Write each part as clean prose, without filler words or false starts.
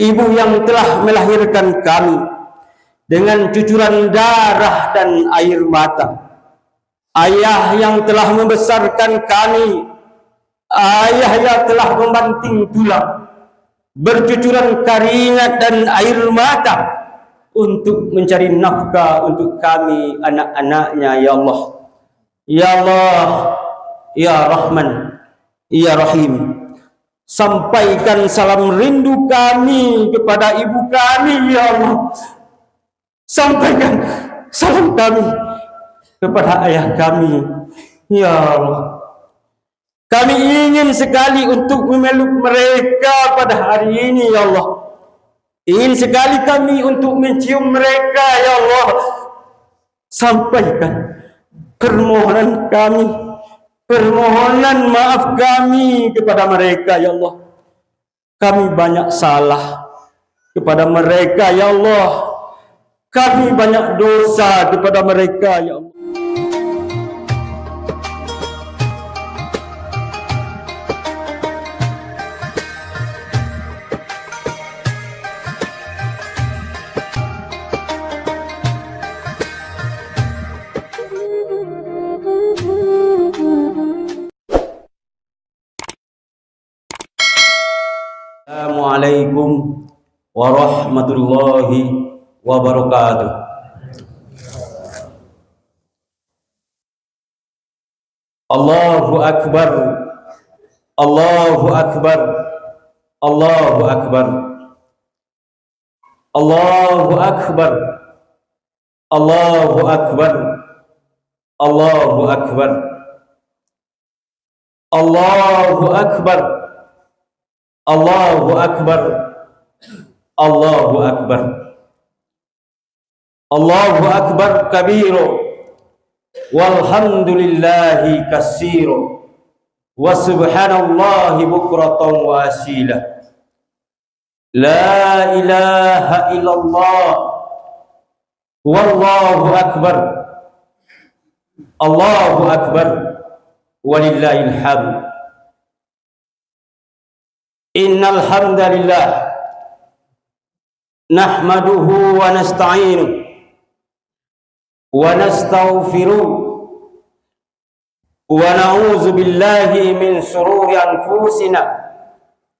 ibu yang telah melahirkan kami dengan cucuran darah dan air mata, ayah yang telah membesarkan kami, ayah yang telah membanting tulang, bercucuran keringat dan air mata untuk mencari nafkah untuk kami anak-anaknya. Ya Allah, Ya Allah, Ya Rahman, Ya Rahim, sampaikan salam rindu kami kepada ibu kami. Ya Allah, sampaikan salam kami kepada ayah kami. Ya Allah, kami ingin sekali untuk memeluk mereka pada hari ini. Ya Allah, ingin sekali kami untuk mencium mereka. Ya Allah, sampaikan permohonan kami, permohonan maaf kami kepada mereka. Ya Allah, kami banyak salah kepada mereka. Ya Allah, kami banyak dosa kepada mereka. Ya Allah, Assalamualaikum warahmatullahi wabarakatuh. Allahu Akbar, Allahu Akbar, Allahu Akbar, Allahu Akbar, Allahu Akbar, Allahu Akbar, Allahu Akbar, Allahu Akbar, Allahu Akbar, Allahu Akbar kabiru, walhamdulillahi katsiru, wa subhanallahi bukratan wa asila. La ilaha illallah, wallahu akbar, Allahu akbar, walillahil hamd. Innal hamdalillah nahmaduhu wa nasta'inuhu wa nastaghfiruh wa na'udzu billahi min shururi anfusina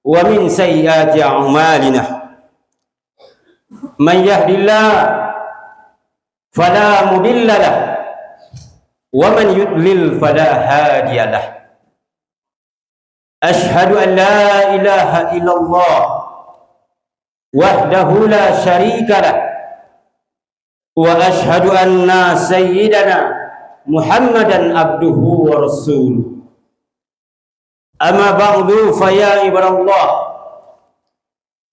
wa min sayyiati a'malina. Man yahdihillahu fala mudilla lahu wa man yudlil fala hadiya lahu. Ashhadu an la ilaha illallah wahdahu la syarika lah, wa ashhadu anna sayyidana Muhammadan abduhu wa rasuluh. Amma ba'du, fa ya ibadallah,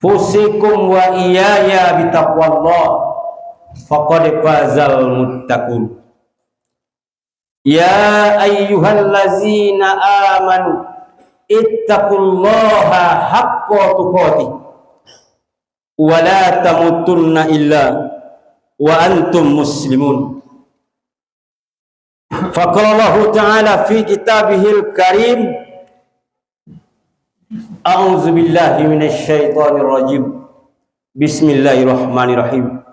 fusikum wa iyaya bitaqwallah, faqad fazal muttaqun. Ya ayyuhallazina amanu ittaqullaha haqqa tuqatih wa la tamutunna illa wa antum muslimun. Faqala Allah Ta'ala fi kitabihil karim, a'udzu billahi minasy syaithanir rajim, bismillahirrahmanirrahim.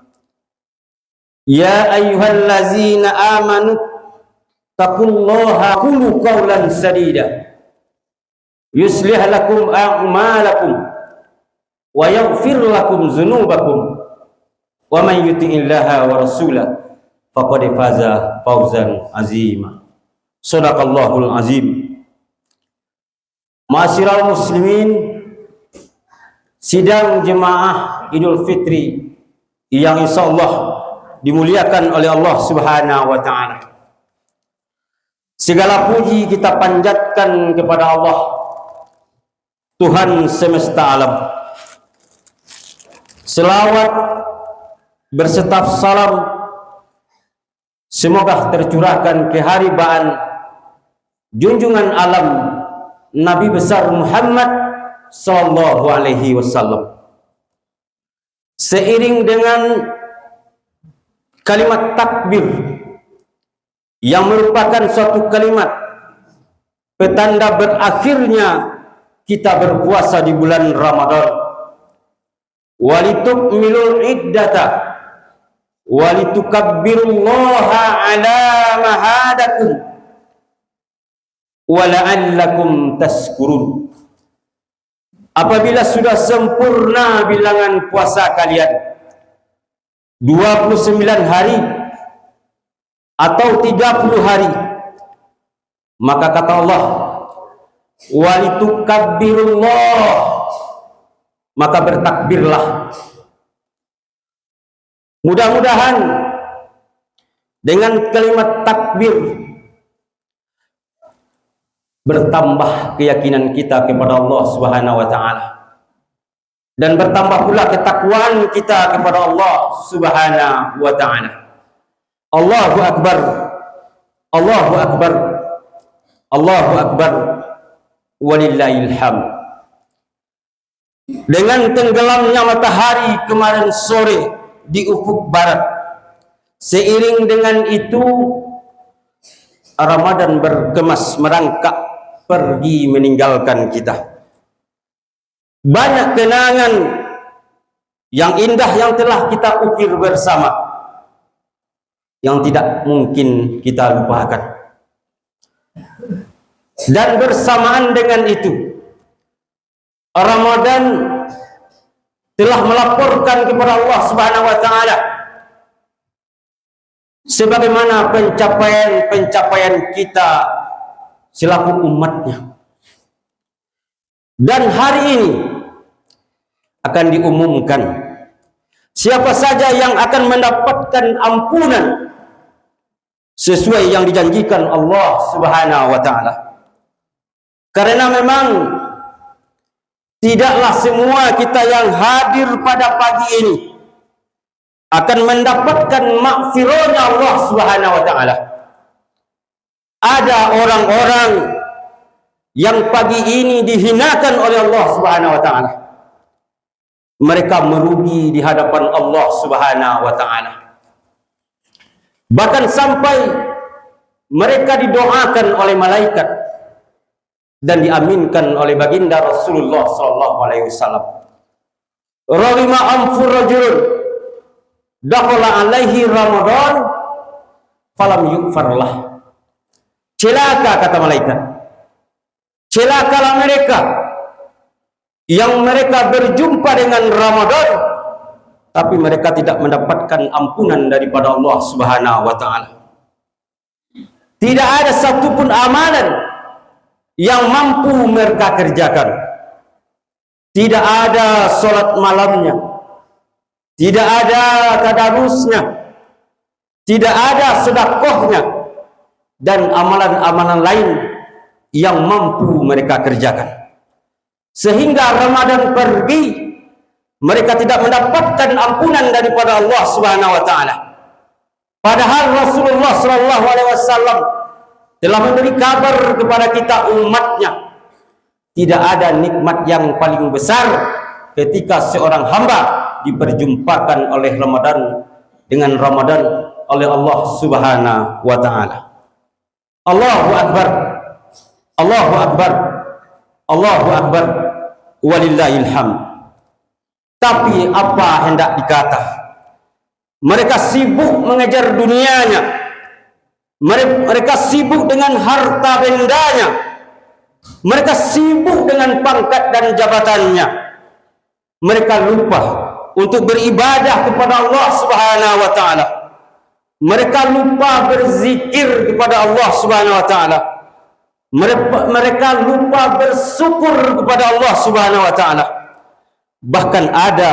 Ya ayyuhallazina amanu taqullaha qulu qawlan sadida yuslih lakum a'malakum wa yaghfir lakum dzunubakum wa man yuti'illaha wa rasulahu faqad faza fawzan azima. Shadaqallahul azim. Ma'asyiral muslimin, sidang jemaah Idul Fitri yang insyaallah dimuliakan oleh Allah Subhanahu wa taala. Segala puji kita panjatkan kepada Allah, Tuhan semesta alam. Selawat berserta salam semoga tercurahkan keharibaan junjungan alam Nabi besar Muhammad sallallahu alaihi wasallam. Seiring dengan kalimat takbir yang merupakan suatu kalimat petanda berakhirnya kita berpuasa di bulan Ramadan, walitukmilul iddata walitukabbirullaha ala ma hadakum wa la'allakum tashkurun. Apabila sudah sempurna bilangan puasa kalian 29 hari atau 30 hari, maka kata Allah, walitukabbirullah, maka bertakbirlah. Mudah-mudahan dengan kalimat takbir bertambah keyakinan kita kepada Allah Subhanahu wa taala, dan bertambah pula ketakwaan kita kepada Allah Subhanahu wa taala. Allahu akbar, Allahu akbar, Allahu akbar, walillahil hamd. Dengan tenggelamnya matahari kemarin sore di ufuk barat, seiring dengan itu Ramadan bergemas merangkak pergi meninggalkan kita. Banyak kenangan yang indah yang telah kita ukir bersama, yang tidak mungkin kita lupakan. Dan bersamaan dengan itu, Ramadan telah melaporkan kepada Allah Subhanahu wa taala sebagaimana pencapaian-pencapaian kita selaku umatnya. Dan hari ini akan diumumkan siapa saja yang akan mendapatkan ampunan sesuai yang dijanjikan Allah Subhanahu wa taala. Karena memang tidaklah semua kita yang hadir pada pagi ini akan mendapatkan maghfirahnya Allah Subhanahu wa taala. Ada orang-orang yang pagi ini dihinakan oleh Allah Subhanahu wa taala. Mereka merugi di hadapan Allah Subhanahu wa taala. Bahkan sampai mereka didoakan oleh malaikat dan diaminkan oleh baginda Rasulullah sallallahu alaihi wasallam. Rawima anfur rajulun dakhala alaihi Ramadan falam yughfarlah. Celaka, kata malaikat, celakalah mereka yang mereka berjumpa dengan Ramadan tapi mereka tidak mendapatkan ampunan daripada Allah Subhanahu wa taala. Tidak ada satupun amalan yang mampu mereka kerjakan. Tidak ada solat malamnya, tidak ada tadarusnya, tidak ada sedekahnya, dan amalan-amalan lain yang mampu mereka kerjakan. Sehingga Ramadan pergi, mereka tidak mendapatkan ampunan daripada Allah Subhanahu wa taala. Padahal Rasulullah sallallahu alaihi wasallam telah memberi kabar kepada kita umatnya, tidak ada nikmat yang paling besar ketika seorang hamba diperjumpakan oleh Ramadan dengan Ramadan oleh Allah Subhanahu wa taala. Allahu akbar, Allahu akbar, Allahu akbar, walillahil hamd. Tapi apa hendak dikata? Mereka sibuk mengejar dunianya, mereka sibuk dengan harta bendanya, mereka sibuk dengan pangkat dan jabatannya. Mereka lupa untuk beribadah kepada Allah Subhanahu wa taala. Mereka lupa berzikir kepada Allah Subhanahu wa taala. Mereka lupa bersyukur kepada Allah Subhanahu wa taala. Bahkan ada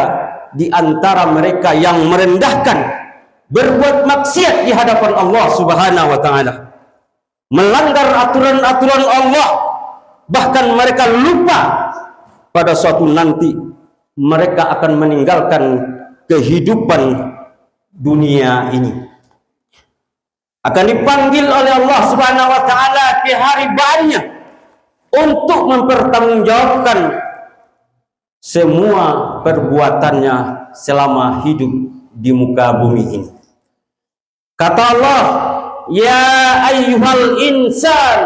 di antara mereka yang merendahkan, berbuat maksiat di hadapan Allah Subhanahu wa taala, melanggar aturan-aturan Allah. Bahkan mereka lupa pada suatu nanti mereka akan meninggalkan kehidupan dunia ini, akan dipanggil oleh Allah Subhanahu wa taala di hari bahannya untuk mempertanggungjawabkan semua perbuatannya selama hidup di muka bumi ini. Kata Allah, ya ayyuhal insan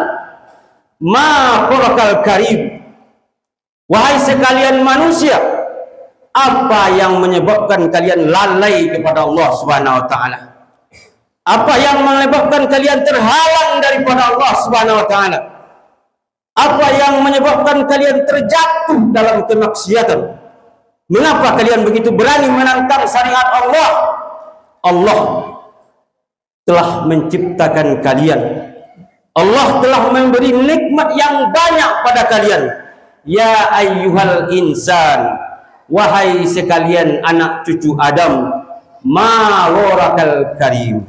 ma khalaqal karim. Wahai sekalian manusia, Apa yang menyebabkan kalian lalai kepada Allah Subhanahu wa taala? Apa yang menyebabkan kalian terhalang daripada Allah Subhanahu wa taala? Apa yang menyebabkan kalian terjatuh dalam kemaksiatan? Mengapa kalian begitu berani menantang syariat Allah? Allah telah menciptakan kalian. Allah telah memberi nikmat yang banyak pada kalian. Ya ayyuhal insan, wahai sekalian anak cucu Adam, ma warakal karim.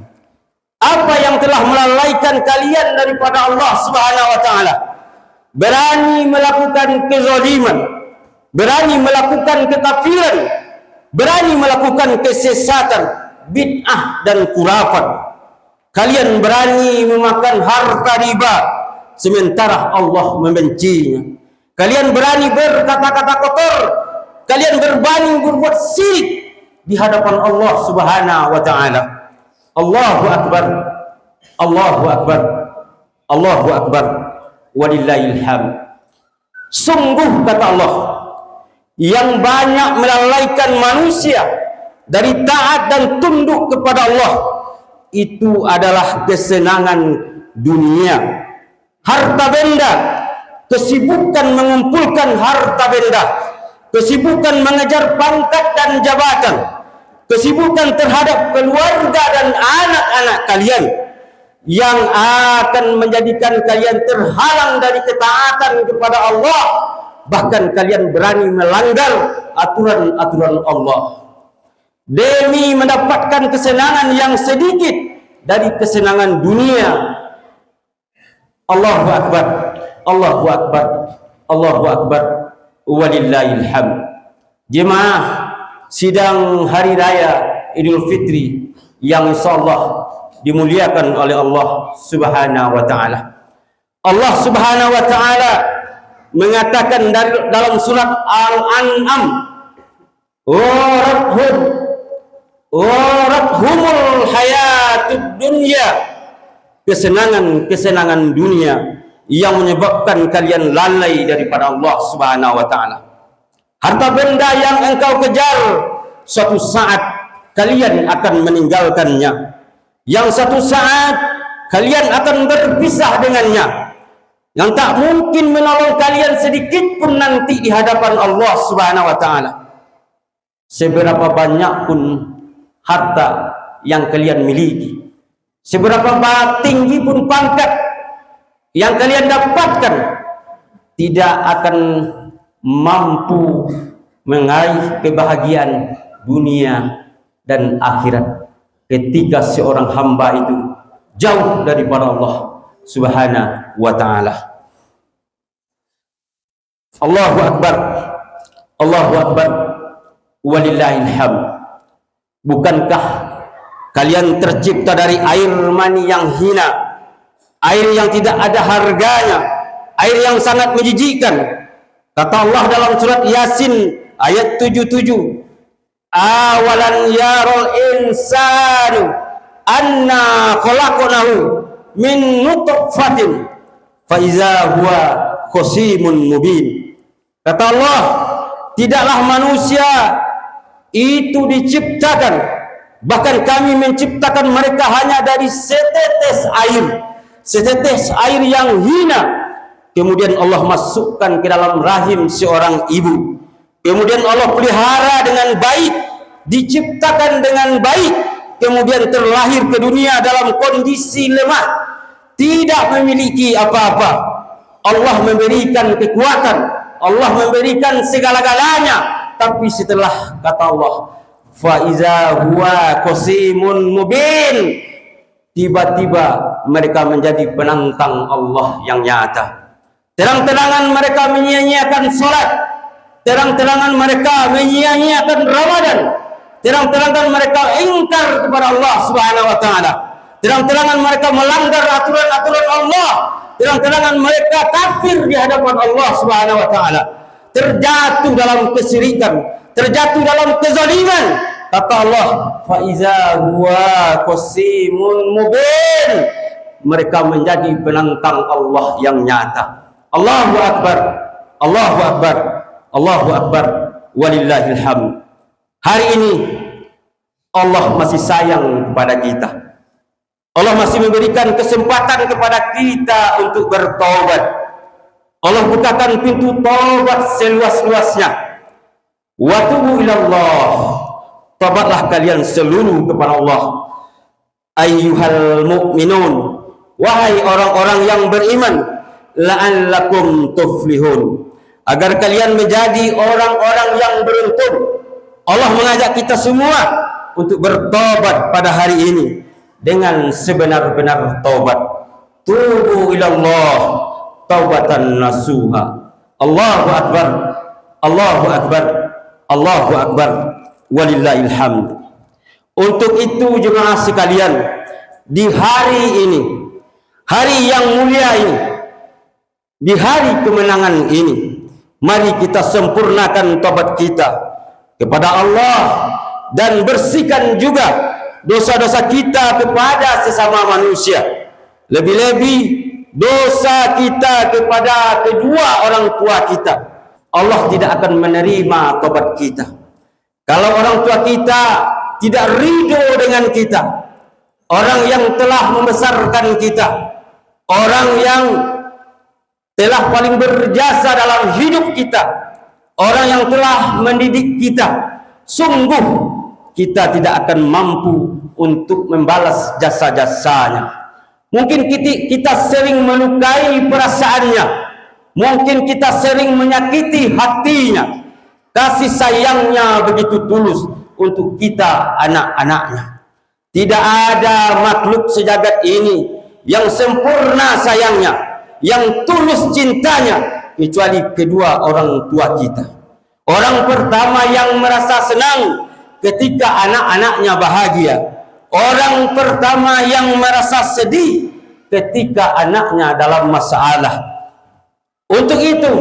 Apa yang telah melalaikan kalian daripada Allah Subhanahu wa taala? Berani melakukan kezaliman, berani melakukan kekafiran, berani melakukan kesesatan, bid'ah dan khurafat. Kalian berani memakan harta riba sementara Allah membencinya. Kalian berani berkata-kata kotor, kalian berani berbuat syirik di hadapan Allah Subhanahu wa taala. Allahu akbar. Allahu akbar. Allahu akbar. Walillahil hamd. Sungguh kata Allah, yang banyak melalaikan manusia dari taat dan tunduk kepada Allah itu adalah kesenangan dunia, harta benda, kesibukan mengumpulkan harta benda, kesibukan mengejar pangkat dan jabatan, kesibukan terhadap keluarga dan anak-anak kalian yang akan menjadikan kalian terhalang dari ketaatan kepada Allah. Bahkan kalian berani melanggar aturan-aturan Allah demi mendapatkan kesenangan yang sedikit dari kesenangan dunia. Allahu akbar. Allahu akbar. Allahu akbar. Walillahil hamd. Jemaah sidang hari raya Idul Fitri yang insyaallah dimuliakan oleh Allah Subhanahu wa taala. Allah Subhanahu wa taala mengatakan dalam surat Al-An'am, warathumul hayatud dunya, kesenangan dunia yang menyebabkan kalian lalai daripada Allah Subhanahu wa taala. Harta benda yang engkau kejar, suatu saat kalian akan meninggalkannya, yang satu saat kalian akan berpisah dengannya, yang tak mungkin menolong kalian sedikit pun nanti di hadapan Allah Subhanahu wa taala. Seberapa banyak pun harta yang kalian miliki, seberapa tinggi pun pangkat yang kalian dapatkan, tidak akan mampu meraih kebahagiaan dunia dan akhirat ketika seorang hamba itu jauh daripada Allah Subhanahu wa taala. Allahu akbar. Allahu akbar. Walillahil hamd. Bukankah kalian tercipta dari air mani yang hina, air yang tidak ada harganya, air yang sangat menjijikkan? Kata Allah dalam surat Yasin ayat 77, awalan yarul insanu anna khalaqnahu min nutfatin fa iza huwa khasimun mubin. Kata Allah, tidaklah manusia itu diciptakan, bahkan kami menciptakan mereka hanya dari setetes air yang hina. Kemudian Allah masukkan ke dalam rahim seorang ibu, kemudian Allah pelihara dengan baik, diciptakan dengan baik, kemudian terlahir ke dunia dalam kondisi lemah, tidak memiliki apa-apa. Allah memberikan kekuatan, Allah memberikan segala-galanya, tapi setelah kata Allah, fa iza huwa qasimun mubin, tiba-tiba mereka menjadi penantang Allah yang nyata. Terang-terangan mereka menyia-nyiakan salat, terang-terangan mereka menyia-nyiakan Ramadan, terang-terangan mereka ingkar kepada Allah Subhanahu wa taala, terang-terangan mereka melanggar aturan-aturan Allah, terang-terangan mereka kafir di hadapan Allah Subhanahu wa taala, terjatuh dalam kesyirikan, terjatuh dalam kezaliman. Kata Allah, fa iza huwa qasimun mubin, mereka menjadi penantang Allah yang nyata. Allahu akbar. Allahu akbar. Allahu akbar. walillahil hamd. Hari ini Allah masih sayang kepada kita. Allah masih memberikan kesempatan kepada kita untuk bertaubat. Allah bukakan pintu taubat seluas-luasnya. Wa tubu ilallah. Taubatlah kalian seluruh kepada Allah. Ayyuhal mu'minun, wahai orang-orang yang beriman, la'allakum tuflihun, agar kalian menjadi orang-orang yang beruntung. Allah mengajak kita semua untuk bertobat pada hari ini dengan sebenar-benar taubat. Tubu ilallah taubatan nasuha. Allahu akbar, Allahu akbar, Allahu akbar, walillahil hamd. Untuk itu jemaah sekalian, di hari ini, hari yang mulia ini, di hari kemenangan ini, mari kita sempurnakan taubat kita kepada Allah dan bersihkan juga dosa-dosa kita kepada sesama manusia. Lebih-lebih dosa kita kepada kedua orang tua kita. Allah tidak akan menerima taubat kita kalau orang tua kita tidak ridho dengan kita, orang yang telah membesarkan kita, orang yang telah paling berjasa dalam hidup kita, orang yang telah mendidik kita. Sungguh kita tidak akan mampu untuk membalas jasa-jasanya. Mungkin kita sering melukai perasaannya, mungkin kita sering menyakiti hatinya. Kasih sayangnya begitu tulus untuk kita anak-anaknya. Tidak ada makhluk sejagat ini yang sempurna sayangnya, yang tulus cintanya, kecuali kedua orang tua kita. Orang pertama yang merasa senang ketika anak-anaknya bahagia. Orang pertama yang merasa sedih ketika anaknya dalam masalah. Untuk itu,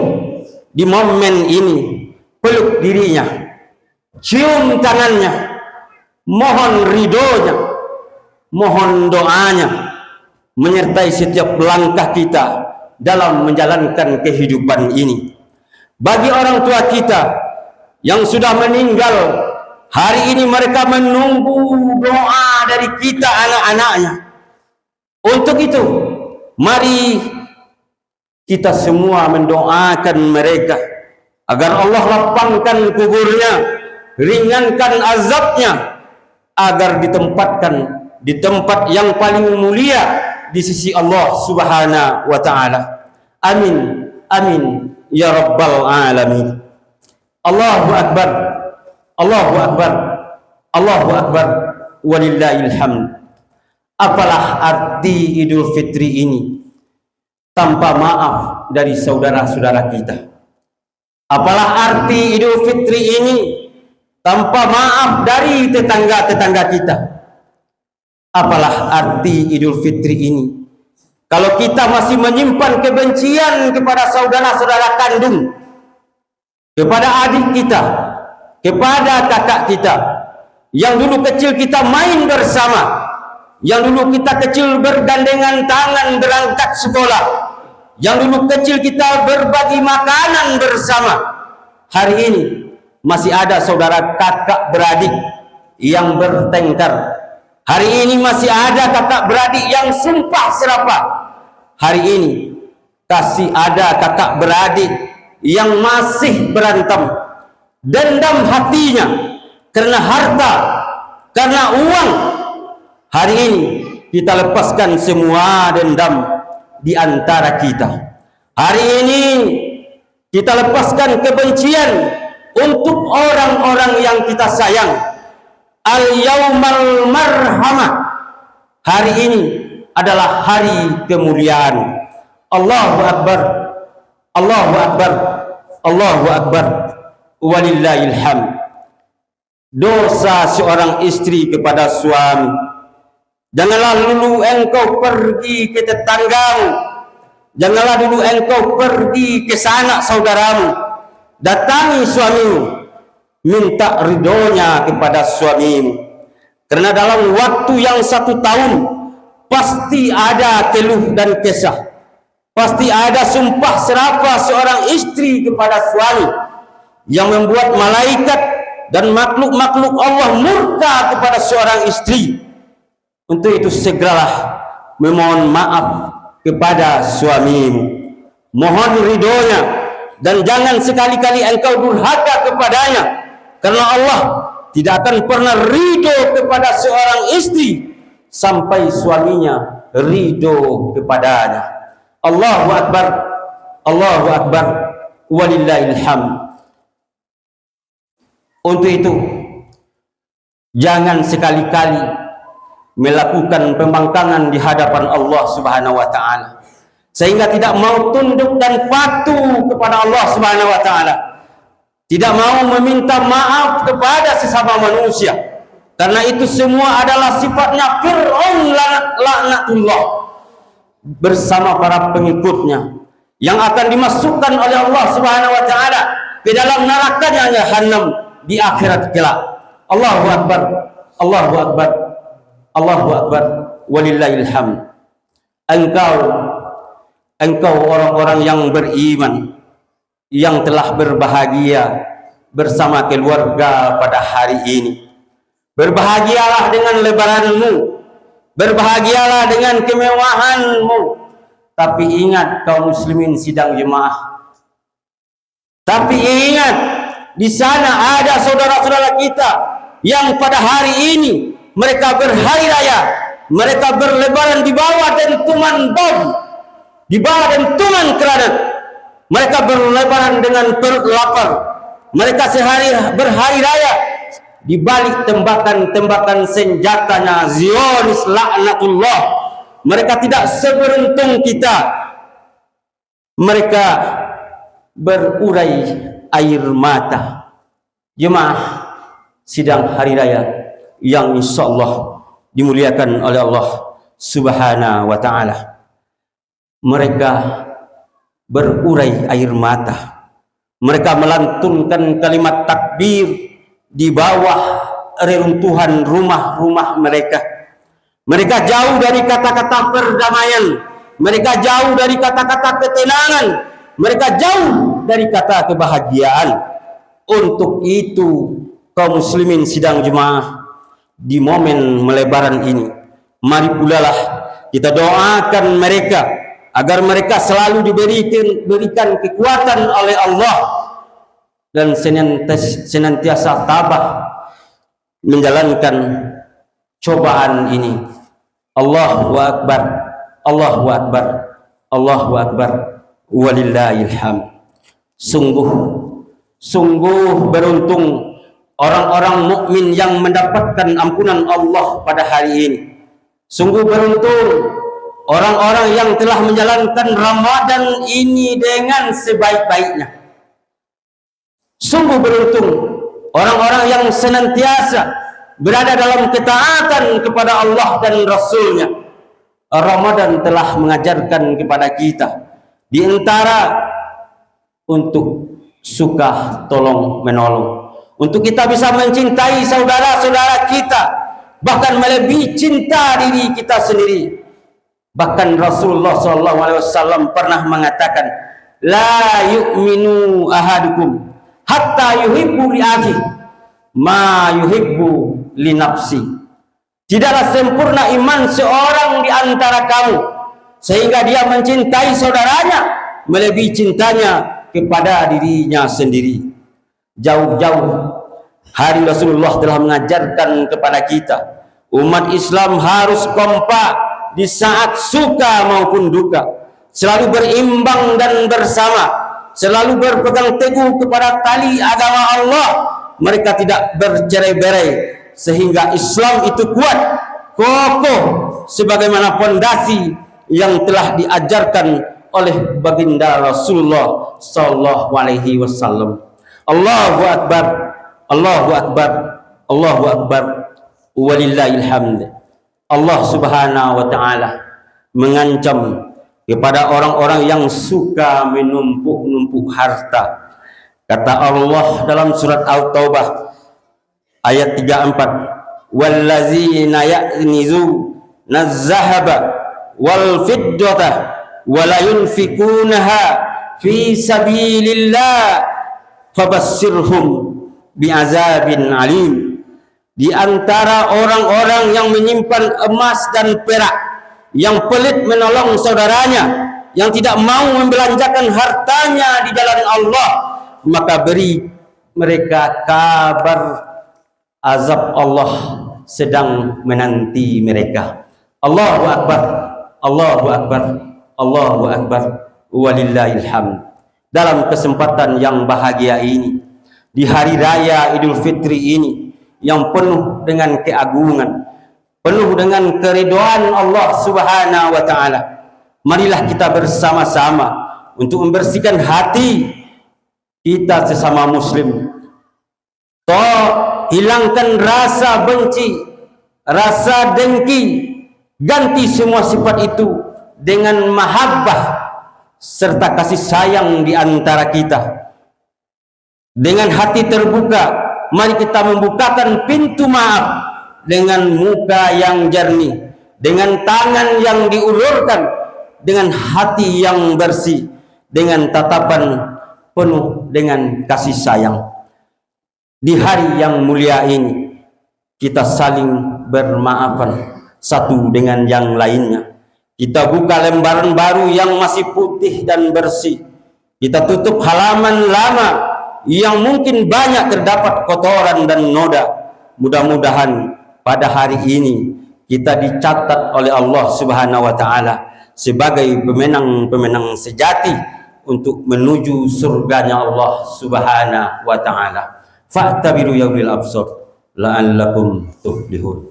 di momen ini, peluk dirinya, cium tangannya, mohon ridhonya, mohon doanya, menyertai setiap langkah kita dalam menjalankan kehidupan ini. Bagi orang tua kita yang sudah meninggal, hari ini mereka menunggu doa dari kita anak-anaknya. Untuk itu, mari kita semua mendoakan mereka agar Allah lapangkan kuburnya, ringankan azabnya, agar ditempatkan di tempat yang paling mulia di sisi Allah Subhanahu wa taala. Amin, amin ya rabbal alamin. Allahu akbar, Allahu akbar, Allahu akbar, walillahil hamd. Apalah arti Idul Fitri ini tanpa maaf dari saudara-saudara kita? Apalah arti Idul Fitri ini tanpa maaf dari tetangga-tetangga kita? Apalah arti Idul Fitri ini kalau kita masih menyimpan kebencian kepada saudara-saudara kandung, kepada adik kita, kepada kakak kita, yang dulu kecil kita main bersama, yang dulu kita kecil bergandengan tangan berangkat sekolah, yang dulu kecil kita berbagi makanan bersama. Hari ini masih ada saudara kakak beradik yang bertengkar. Hari ini masih ada kakak beradik yang sumpah serapah. Hari ini masih ada kakak beradik yang masih berantem, dendam hatinya karena harta, karena uang. Hari ini kita lepaskan semua dendam di antara kita. Hari ini kita lepaskan kebencian untuk orang-orang yang kita sayang. Al-yaumal marhamah. Hari ini adalah hari kemuliaan. Allahu akbar, Allahu akbar, Allahu akbar, walillahil hamd. Dosa seorang istri kepada suami. Janganlah dulu engkau pergi ke tetanggamu, janganlah dulu engkau pergi ke sanak saudaramu, datangi suamimu, minta ridhonya kepada suamimu. Karena dalam waktu yang 1 tahun pasti ada keluh dan kesah, pasti ada sumpah serapah seorang istri kepada suami. yang membuat malaikat dan makhluk-makhluk Allah murka kepada seorang istri. Untuk itu segeralah memohon maaf kepada suamimu, mohon ridhonya, dan jangan sekali-kali engkau durhaka kepadanya, karena Allah tidak akan pernah ridho kepada seorang istri sampai suaminya ridho kepadanya. Allahu Akbar, Allahu Akbar, walillahil hamd. Untuk itu jangan sekali-kali melakukan pembangkangan di hadapan Allah Subhanahu wa taala sehingga tidak mau tunduk dan patuh kepada Allah Subhanahu wa taala, tidak mau meminta maaf kepada sesama manusia, karena itu semua adalah sifatnya Fir'aun laknatullah bersama para pengikutnya yang akan dimasukkan oleh Allah Subhanahu wa taala ke dalam nerakanya Jahannam di akhirat kelak. Allahu Akbar, Allahu Akbar, Allahu Akbar, walillahil hamd. Engkau orang-orang yang beriman yang telah berbahagia bersama keluarga pada hari ini. Berbahagialah dengan lebaranmu, berbahagialah dengan kemewahanmu. Tapi ingat kaum muslimin sidang jemaah, tapi ingat di sana ada saudara-saudara kita yang pada hari ini mereka berhari raya, mereka berlebaran di bawah dentuman bom, di bawah dentuman granat. Mereka berlebaran dengan perut lapar. Mereka berhari raya di balik tembakan-tembakan senjatanya Zionis laknatullah. Mereka tidak seberuntung kita. Mereka berurai air mata. Jemaah sidang hari raya yang insyaallah dimuliakan oleh Allah Subhanahu wa taala. Mereka berurai air mata. Mereka melantunkan kalimat takbir di bawah reruntuhan rumah-rumah mereka. Mereka jauh dari kata-kata perdamaian. Mereka jauh dari kata-kata ketenangan. Mereka jauh dari kata kebahagiaan. Untuk itu kaum muslimin sidang jemaah, di momen melebaran ini, mari pulalah kita doakan mereka agar mereka selalu diberikan kekuatan oleh Allah dan senantiasa tabah menjalankan cobaan ini. Allahu Akbar, Allahu Akbar, Allahu Akbar, walillahil hamd. Sungguh beruntung orang-orang mukmin yang mendapatkan ampunan Allah pada hari ini. Sungguh beruntung orang-orang yang telah menjalankan Ramadan ini dengan sebaik-baiknya. Sungguh beruntung orang-orang yang senantiasa berada dalam ketaatan kepada Allah dan Rasulnya. Ramadan telah mengajarkan kepada kita di antara untuk suka tolong menolong, untuk kita bisa mencintai saudara-saudara kita, bahkan melebihi cinta diri kita sendiri. Bahkan Rasulullah SAW pernah mengatakan, la yu'minu ahadukum hatta yuhibbu li akhihi ma yuhibbu li nafsi. Tidaklah sempurna iman seorang di antara kamu sehingga dia mencintai saudaranya melebihi cintanya kepada dirinya sendiri. Jauh-jauh hari Rasulullah telah mengajarkan kepada kita, umat Islam harus kompak di saat suka maupun duka, selalu berimbang dan bersama, selalu berpegang teguh kepada tali agama Allah. Mereka tidak bercerai-berai sehingga Islam itu kuat, kokoh sebagaimana fondasi yang telah diajarkan oleh baginda Rasulullah sallallahu alaihi wasallam. Allahu Akbar, Allahu Akbar, Allahu Akbar, walillahil hamd. Allah Subhanahu wa taala mengancam kepada orang-orang yang suka menumpuk-numpuk harta. Kata Allah dalam surat At-Taubah ayat 34, wallazina ya'nizu naz-zahaba wal fiddata wa la yunfikunaha fi sabilillah fabassirhum bi'azabin alim. Di antara orang-orang yang menyimpan emas dan perak, yang pelit menolong saudaranya, yang tidak mau membelanjakan hartanya di jalan Allah, maka beri mereka kabar azab Allah sedang menanti mereka. Allahu Akbar, Allahu Akbar, Allahu Akbar, walillahil hamd. Dalam kesempatan yang bahagia ini, di hari raya Idul Fitri ini, yang penuh dengan keagungan, penuh dengan keridhaan Allah Subhanahu wa taala, marilah kita bersama-sama untuk membersihkan hati kita sesama muslim. Hilangkan rasa benci, rasa dengki, ganti semua sifat itu dengan mahabbah serta kasih sayang di antara kita. Dengan hati terbuka, mari kita membukakan pintu maaf dengan muka yang jernih, dengan tangan yang diulurkan, dengan hati yang bersih, dengan tatapan penuh dengan kasih sayang. Di hari yang mulia ini, kita saling bermaafan satu dengan yang lainnya. Kita buka lembaran baru yang masih putih dan bersih. Kita tutup halaman lama yang mungkin banyak terdapat kotoran dan noda. Mudah-mudahan pada hari ini kita dicatat oleh Allah Subhanahu wa taala sebagai pemenang-pemenang sejati untuk menuju surganya Allah Subhanahu wa taala. Fa'tabiru ya ulil absar la'allakum tuflihun.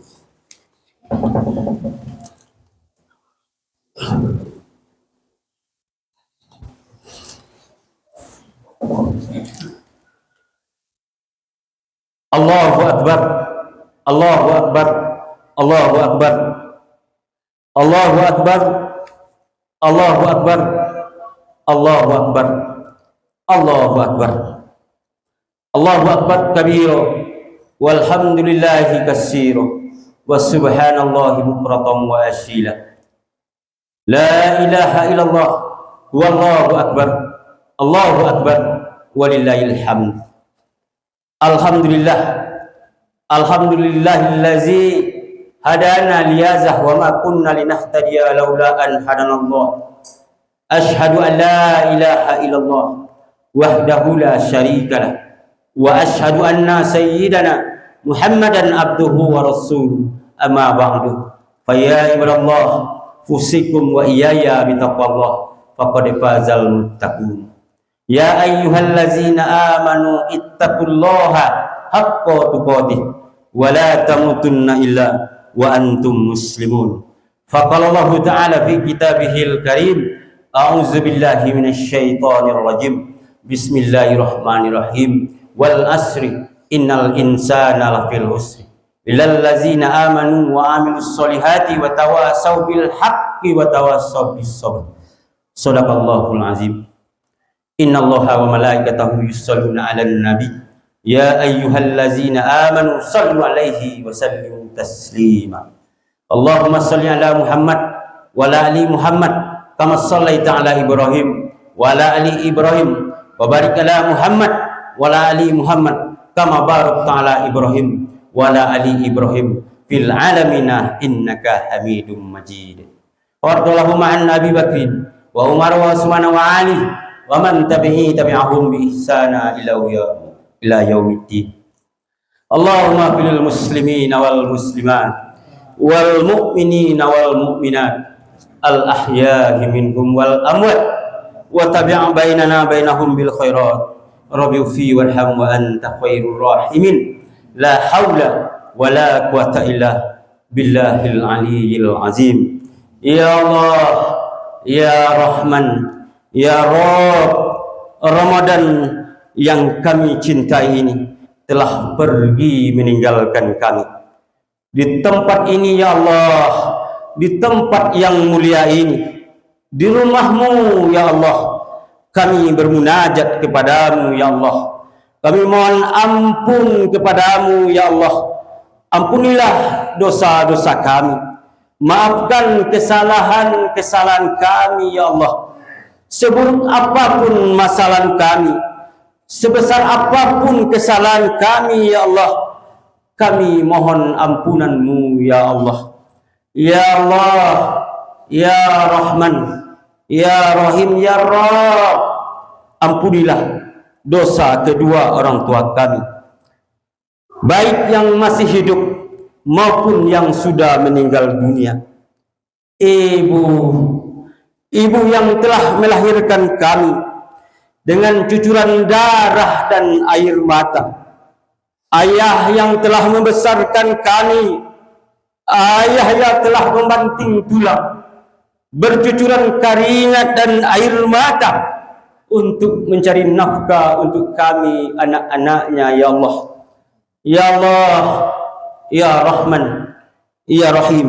Allahu Akbar, Allahu Akbar, Allahu Akbar, Allahu Akbar, Allahu Akbar, Allahu Akbar, Allahu Akbar, Allahu Akbar kabira, walhamdulillahi katsira, wa subhanallahi bukratan wa asila. La ilaha illallah, wallahu akbar, Allahu akbar, walillahil hamd. Alhamdulillah, alhamdulillahillazi hadana liyazah wa ma kunna linahtadiya laula an hadanallah. Ashhadu an la ilaha illallah wahdahu la syarikalah wa ashhadu anna sayyidana Muhammadan abduhu wa rasuluh. Amma ba'du, fa ya ibadallah fusikum wa iyaya bitaqwallah faqad fazal muttaqun. Ya ayyuhallazina amanu ittaqullaha haqqa tuqatih wa la tamutunna illa wa antum muslimun. Faqala Allah ta'ala fi kitabihil karim, a'udzu billahi minasyaitonir rajim. Bismillahirrahmanirrahim. Wal asri innal insana lafil husri illal ladzina amanu wa amilus solihati wa tawasaw bil haqqi wa tawasaw bis sabr. Shadaqallahul azim. Innallaha wa malaikatahu yusholluna 'alan nabi ya ayyuhallazina amanu shallu 'alaihi wa sallimu taslima. Allahumma shalli 'ala Muhammad wa 'ala ali Muhammad kama shallaita 'ala Ibrahim wa 'ala ali Ibrahim wa barik 'ala Muhammad wa 'ala ali Muhammad kama barakta 'ala Ibrahim wa 'ala ali Ibrahim fil 'alamina innaka Hamidum Majid. Wardallahu ma'an Nabi Bakrin wa Umar wa Utsman wa Ali wa man tabi'ahum bi ihsana ila yaumiddin. Allahumma fil muslimin wal muslimat wal mu'minin wal mu'minat al ahya'i minhum wal amwat wa tabi' bainana bainahum bil khairat. Rabbi fi warham wa anta khairur rahimin. La haula wa la quwata illa billahil aliyyil azim. Ya Allah, ya Rahman, ya Rabb, Ramadan yang kami cintai ini telah pergi meninggalkan kami. Di tempat ini ya Allah, di tempat yang mulia ini, di rumah-Mu ya Allah, kami bermunajat kepadamu ya Allah. Kami mohon ampun kepadamu ya Allah. Ampunilah dosa-dosa kami. Maafkan kesalahan-kesalahan kami ya Allah. Seburuk apapun masa lalu kami, Sebesar apapun kesalahan kami ya Allah, kami mohon ampunan-Mu ya Allah. Ya Allah, ya Rahman, ya Rahim, ya Rabb, ampunilah dosa kedua orang tua kami, baik yang masih hidup maupun yang sudah meninggal dunia. Ibu yang telah melahirkan kami dengan cucuran darah dan air mata, ayah yang telah membesarkan kami, ayah yang telah membanting tulang, bercucuran keringat dan air mata untuk mencari nafkah untuk kami anak-anaknya ya Allah. Ya Allah, ya Rahman, ya Rahim,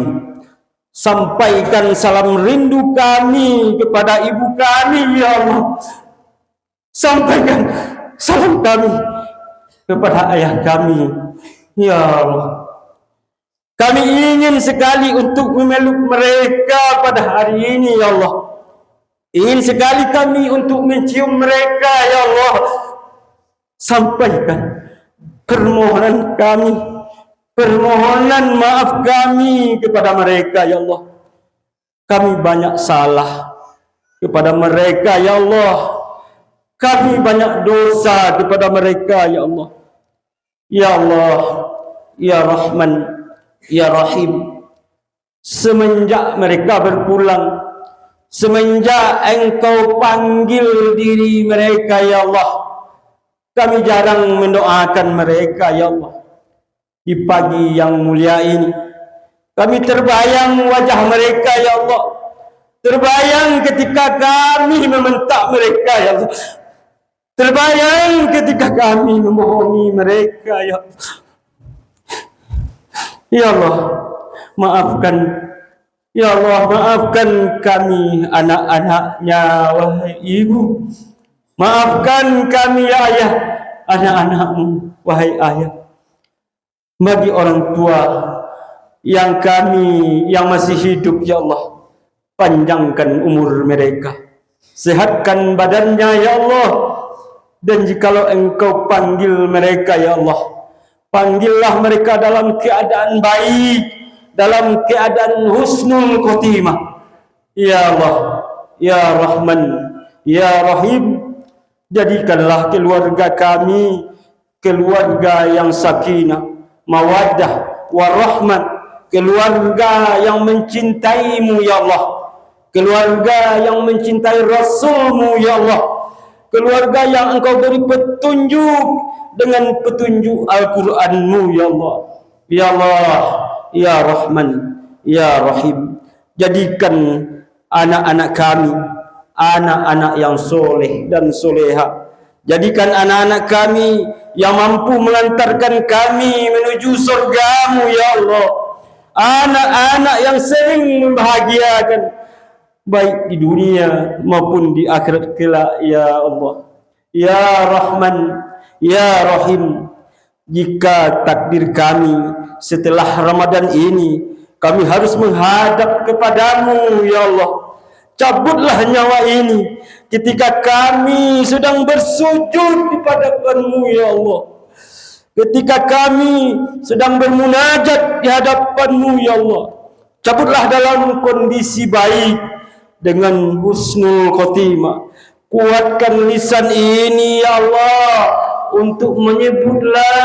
sampaikan salam rindu kami kepada ibu kami ya Allah. Sampaikan salam kami kepada ayah kami ya Allah. Kami ingin sekali untuk memeluk mereka pada hari ini ya Allah. Ingin sekali kami untuk mencium mereka ya Allah. Sampaikan permohonan kami, permohonan maaf kami kepada mereka ya Allah. Kami banyak salah kepada mereka ya Allah. Kami banyak dosa kepada mereka ya Allah. Ya Allah, ya Rahman, ya Rahim, semenjak mereka berpulang, semenjak Engkau panggil diri mereka ya Allah, kami jarang mendoakan mereka ya Allah. Di pagi yang mulia ini kami terbayang wajah mereka ya Allah, terbayang ketika kami mementak mereka ya Allah, terbayang ketika kami memohoni mereka ya Allah. Ya Allah, maafkan, ya Allah, maafkan kami anak-anaknya wahai ibu. Maafkan kami ya ayah, anak-anakmu wahai ayah. Bagi orang tua yang kami yang masih hidup ya Allah, panjangkan umur mereka, sehatkan badannya ya Allah. Dan jikalau Engkau panggil mereka ya Allah, panggillah mereka dalam keadaan baik, dalam keadaan husnul khotimah. Ya Allah, ya Rahman, ya Rahim, jadikanlah keluarga kami keluarga yang sakinah, mawaddah, warahmat, keluarga yang mencintai-Mu ya Allah, keluarga yang mencintai Rasul-Mu ya Allah, keluarga yang Engkau beri petunjuk dengan petunjuk Al-Quran-Mu ya Allah. Ya Allah, ya Rahman, ya Rahim, jadikan anak-anak kami anak-anak yang soleh dan soleha. Jadikan anak-anak kami yang mampu mengantarkan kami menuju surga-Mu ya Allah. Anak-anak yang sering membahagiakan baik di dunia maupun di akhirat kelak ya Allah. Ya Rahman, ya Rahim, jika takdir kami setelah Ramadan ini kami harus menghadap kepadamu ya Allah, cabutlah nyawa ini ketika kami sedang bersujud di hadapan-Mu ya Allah, ketika kami sedang bermunajat di hadapan-Mu ya Allah. Cabutlah dalam kondisi baik dengan husnul khotimah. Kuatkan lisan ini ya Allah untuk menyebut la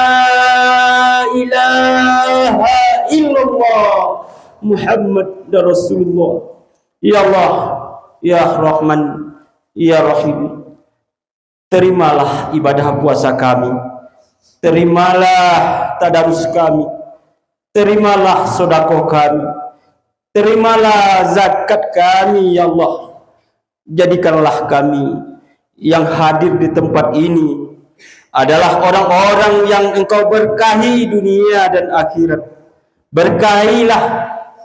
ilaha illallah Muhammad Rasulullah. Ya Allah, ya Rahman, ya Rahim, terimalah ibadah puasa kami, terimalah tadarus kami, terimalah sedekah kami, terimalah zakat kami ya Allah. Jadikanlah kami yang hadir di tempat ini adalah orang-orang yang Engkau berkahi dunia dan akhirat. Berkahilah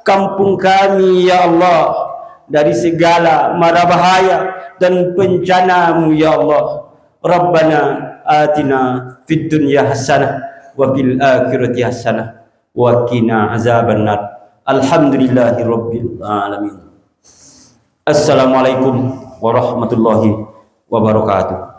kampung kami ya Allah dari segala mara bahaya dan bencana-Mu ya Allah. Rabbana atina fid dunya hasanah wa fil akhirati hasanah wa qina azabannar. Alhamdulillahirabbil alamin. Assalamualaikum warahmatullahi wabarakatuh.